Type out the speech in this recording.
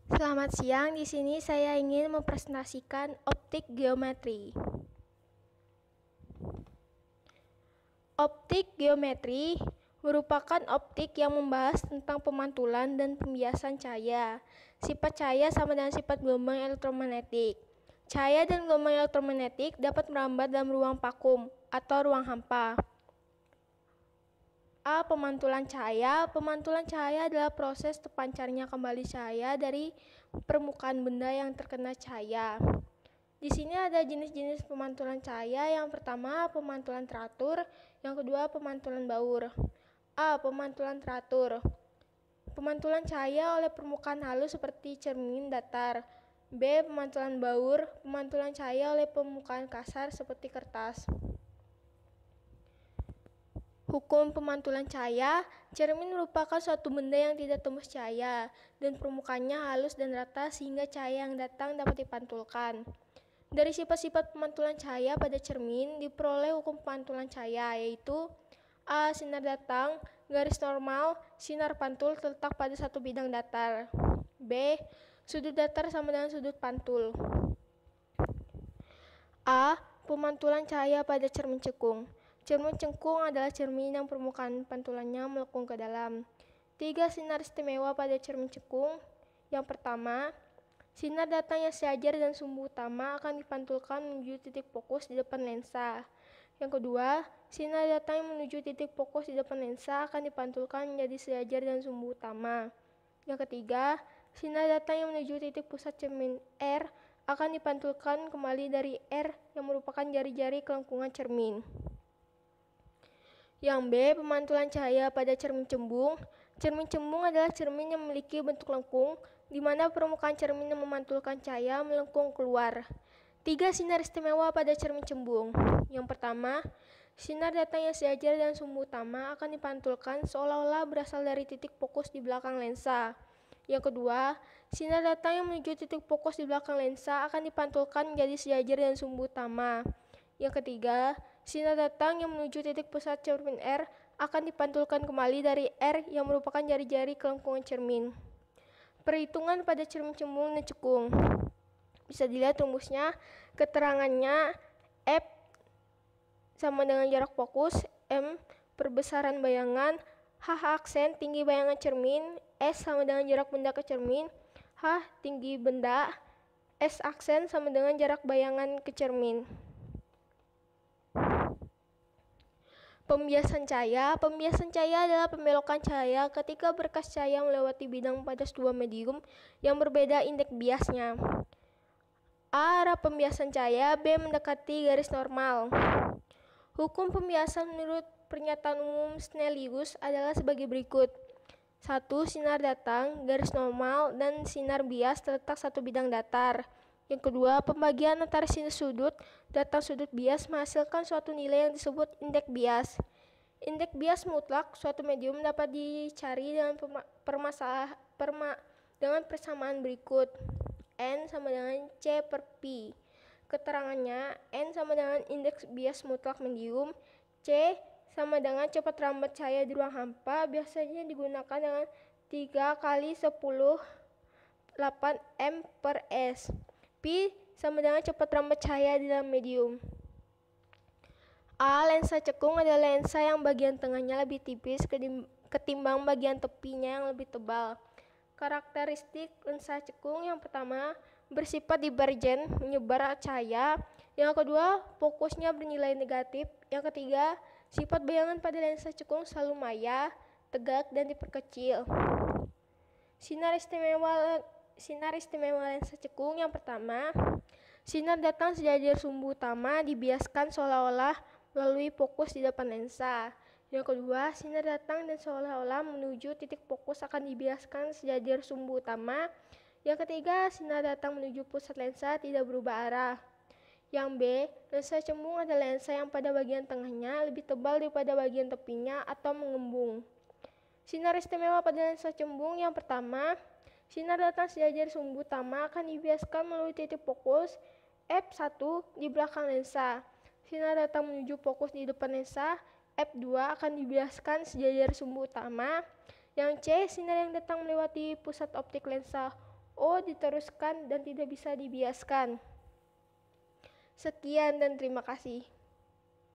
Selamat siang, di sini saya ingin mempresentasikan optik geometri. Optik geometri merupakan optik yang membahas tentang pemantulan dan pembiasan cahaya. Sifat cahaya sama dengan sifat gelombang elektromagnetik. Cahaya dan gelombang elektromagnetik dapat merambat dalam ruang vakum atau ruang hampa. A. Pemantulan cahaya. Pemantulan cahaya adalah proses terpancarnya kembali cahaya dari permukaan benda yang terkena cahaya. Di sini ada jenis-jenis pemantulan cahaya. Yang pertama, pemantulan teratur. Yang kedua, pemantulan baur. A. Pemantulan teratur. Pemantulan cahaya oleh permukaan halus seperti cermin datar. B. Pemantulan baur. Pemantulan cahaya oleh permukaan kasar seperti kertas. Hukum pemantulan cahaya, cermin merupakan suatu benda yang tidak tembus cahaya dan permukaannya halus dan rata sehingga cahaya yang datang dapat dipantulkan. Dari sifat-sifat pemantulan cahaya pada cermin diperoleh hukum pemantulan cahaya, yaitu A. Sinar datang, garis normal, sinar pantul terletak pada satu bidang datar. B. Sudut datar sama dengan sudut pantul. A. Pemantulan cahaya pada cermin cekung. Cermin cekung adalah cermin yang permukaan pantulannya melengkung ke dalam. 3 sinar istimewa pada cermin cekung. Yang pertama, sinar datang yang sejajar dan sumbu utama akan dipantulkan menuju titik fokus di depan lensa. Yang kedua, sinar datang yang menuju titik fokus di depan lensa akan dipantulkan menjadi sejajar dan sumbu utama. Yang ketiga, sinar datang yang menuju titik pusat cermin R akan dipantulkan kembali dari R yang merupakan jari-jari kelengkungan cermin. Yang B. Pemantulan cahaya pada cermin cembung. Cermin cembung adalah cermin yang memiliki bentuk lengkung, di mana permukaan cermin yang memantulkan cahaya melengkung keluar. 3 sinar istimewa pada cermin cembung. Yang pertama, sinar datang yang sejajar dan sumbu utama akan dipantulkan seolah-olah berasal dari titik fokus di belakang lensa. Yang kedua, sinar datang yang menuju titik fokus di belakang lensa akan dipantulkan menjadi sejajar dan sumbu utama. Yang ketiga, sinar datang yang menuju titik pusat cermin R akan dipantulkan kembali dari R yang merupakan jari-jari kelengkungan cermin. Perhitungan pada cermin cembung dan cekung. Bisa dilihat rumusnya, keterangannya F sama dengan jarak fokus, M perbesaran bayangan, H aksen tinggi bayangan cermin, S sama dengan jarak benda ke cermin, H tinggi benda, S aksen sama dengan jarak bayangan ke cermin. Pembiasan cahaya. Pembiasan cahaya adalah pembelokan cahaya ketika berkas cahaya melewati bidang pada dua medium yang berbeda indeks biasnya. A. Arah pembiasan cahaya. B. Mendekati garis normal. Hukum pembiasan menurut pernyataan umum Snellius adalah sebagai berikut. 1. Sinar datang, garis normal, dan sinar bias terletak satu bidang datar. Yang kedua, pembagian antara sinus sudut, datang sudut bias menghasilkan suatu nilai yang disebut indeks bias. Indeks bias mutlak suatu medium dapat dicari dengan dengan persamaan berikut. N sama dengan C per Pi. Keterangannya, N sama dengan indeks bias mutlak medium, C sama dengan cepat rambat cahaya di ruang hampa, biasanya digunakan dengan 3 kali 10 8 M per S. Pi sama dengan cepat rambat cahaya di dalam medium. A. Lensa cekung adalah lensa yang bagian tengahnya lebih tipis ketimbang bagian tepinya yang lebih tebal. Karakteristik lensa cekung yang pertama, bersifat divergen, menyebar cahaya. Yang kedua, fokusnya bernilai negatif. Yang ketiga, sifat bayangan pada lensa cekung selalu maya, tegak, dan diperkecil. Sinar istimewa lensa cekung yang pertama, sinar datang sejajar sumbu utama dibiaskan seolah-olah melalui fokus di depan lensa. Yang kedua, sinar datang dan seolah-olah menuju titik fokus akan dibiaskan sejajar sumbu utama. Yang ketiga, sinar datang menuju pusat lensa tidak berubah arah. Yang B, lensa cembung adalah lensa yang pada bagian tengahnya lebih tebal daripada bagian tepinya atau mengembung. Sinar istimewa pada lensa cembung yang pertama, sinar datang sejajar sumbu utama akan dibiaskan melalui titik fokus F1 di belakang lensa. Sinar datang menuju fokus di depan lensa F2 akan dibiaskan sejajar sumbu utama. Yang C, sinar yang datang melewati pusat optik lensa O diteruskan dan tidak bisa dibiaskan. Sekian dan terima kasih.